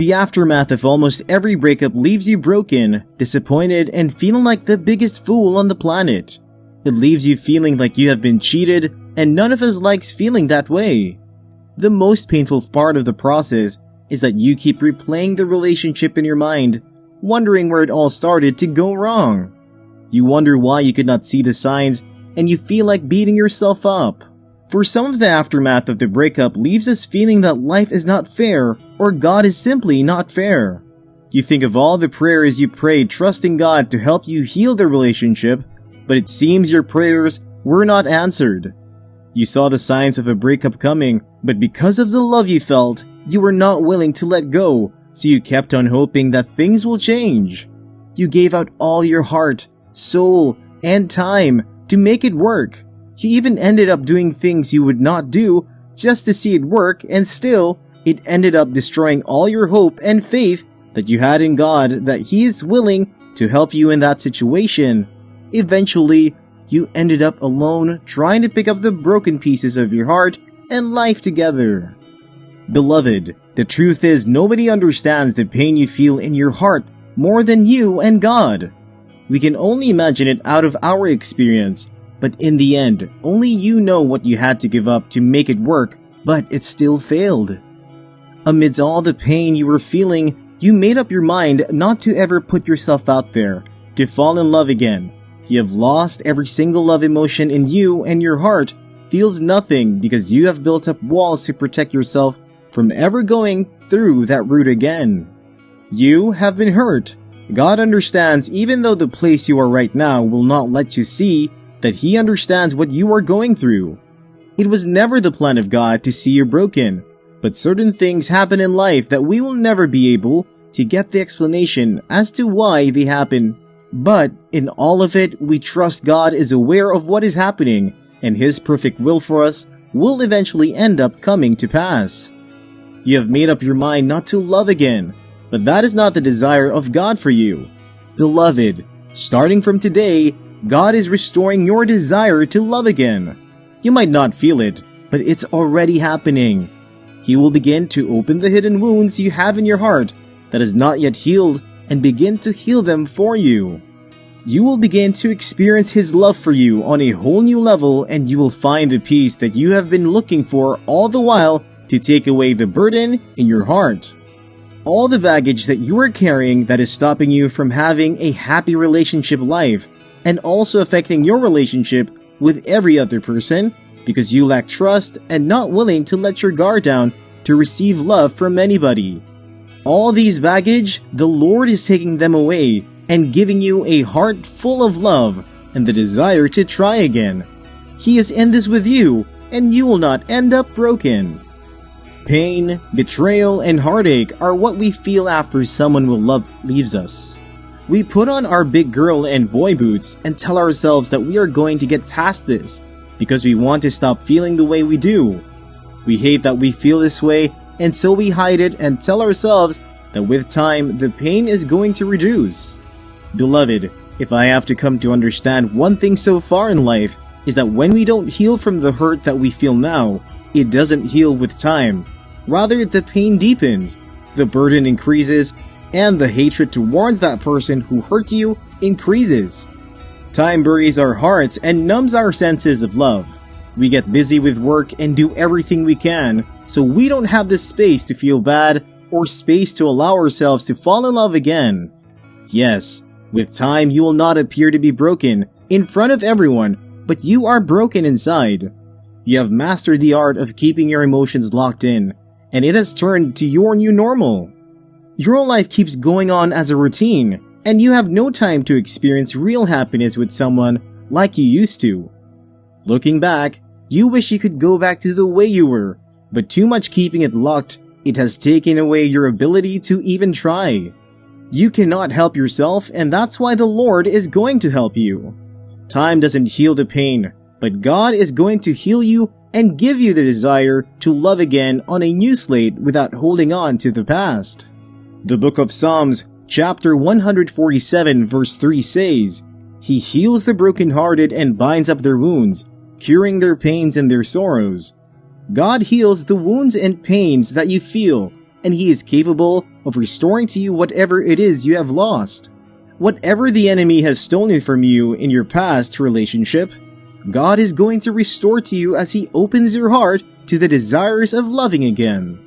The aftermath of almost every breakup leaves you broken, disappointed, and feeling like the biggest fool on the planet. It leaves you feeling like you have been cheated, and none of us likes feeling that way. The most painful part of the process is that you keep replaying the relationship in your mind, wondering where it all started to go wrong. You wonder why you could not see the signs, and you feel like beating yourself up. For some of the aftermath of the breakup leaves us feeling that life is not fair, or God is simply not fair. You think of all the prayers you prayed trusting God to help you heal the relationship, but it seems your prayers were not answered. You saw the signs of a breakup coming, but because of the love you felt, you were not willing to let go, so you kept on hoping that things will change. You gave out all your heart, soul, and time to make it work. You even ended up doing things you would not do just to see it work, and still, it ended up destroying all your hope and faith that you had in God that He is willing to help you in that situation. Eventually, you ended up alone trying to pick up the broken pieces of your heart and life together. Beloved, the truth is nobody understands the pain you feel in your heart more than you and God. We can only imagine it out of our experience, but in the end, only you know what you had to give up to make it work, but it still failed. Amidst all the pain you were feeling, you made up your mind not to ever put yourself out there, to fall in love again. You have lost every single love emotion in you, and your heart feels nothing because you have built up walls to protect yourself from ever going through that route again. You have been hurt. God understands, even though the place you are right now will not let you see that He understands what you are going through. It was never the plan of God to see you broken, but certain things happen in life that we will never be able to get the explanation as to why they happen. But in all of it, we trust God is aware of what is happening, and His perfect will for us will eventually end up coming to pass. You have made up your mind not to love again, but that is not the desire of God for you. Beloved, starting from today, God is restoring your desire to love again. You might not feel it, but it's already happening. He will begin to open the hidden wounds you have in your heart that is not yet healed and begin to heal them for you. You will begin to experience His love for you on a whole new level, and you will find the peace that you have been looking for all the while to take away the burden in your heart. All the baggage that you are carrying that is stopping you from having a happy relationship life, and also affecting your relationship with every other person because you lack trust and not willing to let your guard down to receive love from anybody. All these baggage, the Lord is taking them away and giving you a heart full of love and the desire to try again. He is in this with you, and you will not end up broken. Pain, betrayal, and heartache are what we feel after someone we love leaves us. We put on our big girl and boy boots and tell ourselves that we are going to get past this because we want to stop feeling the way we do. We hate that we feel this way, and so we hide it and tell ourselves that with time, the pain is going to reduce. Beloved, if I have to come to understand one thing so far in life, is that when we don't heal from the hurt that we feel now, it doesn't heal with time. Rather, the pain deepens, the burden increases, and the hatred towards that person who hurt you increases. Time buries our hearts and numbs our senses of love. We get busy with work and do everything we can, so we don't have the space to feel bad or space to allow ourselves to fall in love again. Yes, with time you will not appear to be broken in front of everyone, but you are broken inside. You have mastered the art of keeping your emotions locked in, and it has turned to your new normal. Your life keeps going on as a routine, and you have no time to experience real happiness with someone like you used to. Looking back, you wish you could go back to the way you were, but too much keeping it locked, it has taken away your ability to even try. You cannot help yourself, and that's why the Lord is going to help you. Time doesn't heal the pain, but God is going to heal you and give you the desire to love again on a new slate without holding on to the past. The book of Psalms, chapter 147, verse 3 says, He heals the brokenhearted and binds up their wounds, curing their pains and their sorrows. God heals the wounds and pains that you feel, and He is capable of restoring to you whatever it is you have lost. Whatever the enemy has stolen from you in your past relationship, God is going to restore to you as He opens your heart to the desires of loving again.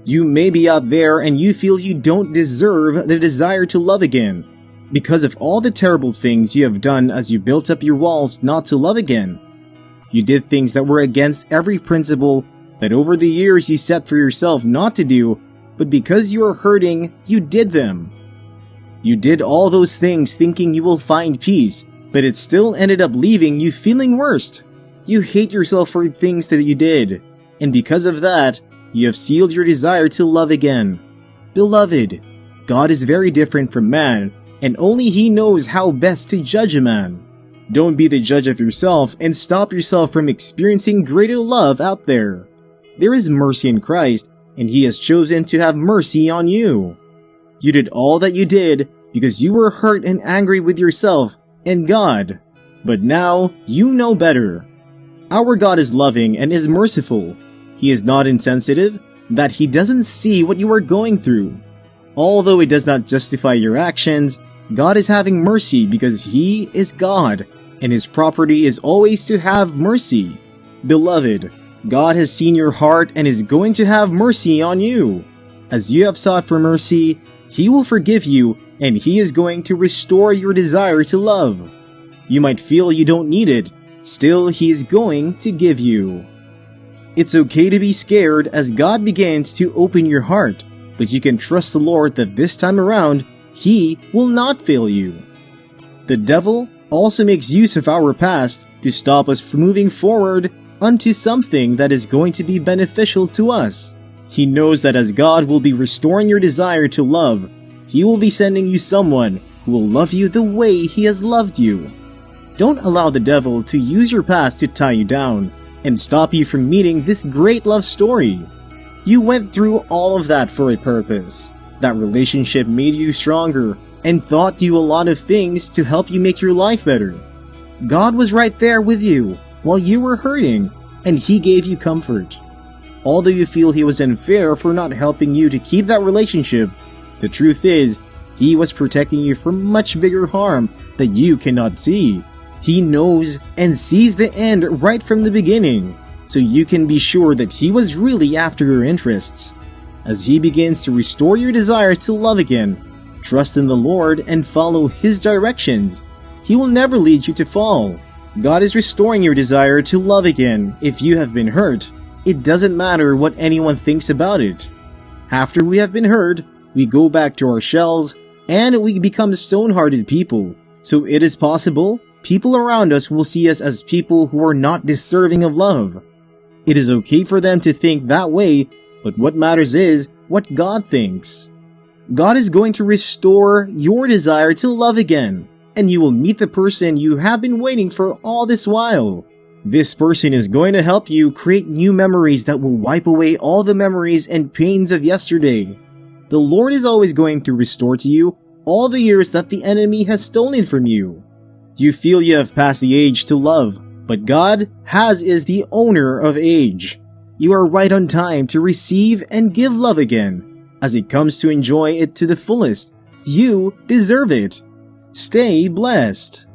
You may be out there and you feel you don't deserve the desire to love again because of all the terrible things you have done as you built up your walls not to love again. You did things that were against every principle that over the years you set for yourself not to do, but because you are hurting, you did them. You did all those things thinking you will find peace, but it still ended up leaving you feeling worse. You hate yourself for things that you did, and because of that, you have sealed your desire to love again. Beloved, God is very different from man, and only He knows how best to judge a man. Don't be the judge of yourself and stop yourself from experiencing greater love out there. There is mercy in Christ, and He has chosen to have mercy on you. You did all that you did because you were hurt and angry with yourself and God. But now you know better. Our God is loving and is merciful. He is not insensitive, that He doesn't see what you are going through. Although it does not justify your actions, God is having mercy because He is God, and His property is always to have mercy. Beloved, God has seen your heart and is going to have mercy on you. As you have sought for mercy, He will forgive you, and He is going to restore your desire to love. You might feel you don't need it, still He is going to give you. It's okay to be scared as God begins to open your heart, but you can trust the Lord that this time around, He will not fail you. The devil also makes use of our past to stop us from moving forward unto something that is going to be beneficial to us. He knows that as God will be restoring your desire to love, He will be sending you someone who will love you the way He has loved you. Don't allow the devil to use your past to tie you down and stop you from meeting this great love story. You went through all of that for a purpose. That relationship made you stronger and taught you a lot of things to help you make your life better. God was right there with you while you were hurting, and He gave you comfort. Although you feel He was unfair for not helping you to keep that relationship, the truth is, He was protecting you from much bigger harm that you cannot see. He knows and sees the end right from the beginning, so you can be sure that He was really after your interests. As He begins to restore your desires to love again, trust in the Lord and follow His directions. He will never lead you to fall. God is restoring your desire to love again if you have been hurt. It doesn't matter what anyone thinks about it. After we have been hurt, we go back to our shells and we become stone-hearted people. So it is possible people around us will see us as people who are not deserving of love. It is okay for them to think that way, but what matters is what God thinks. God is going to restore your desire to love again, and you will meet the person you have been waiting for all this while. This person is going to help you create new memories that will wipe away all the memories and pains of yesterday. The Lord is always going to restore to you all the years that the enemy has stolen from you. You feel you have passed the age to love, but God is the owner of age. You are right on time to receive and give love again. As it comes to enjoy it to the fullest, you deserve it. Stay blessed.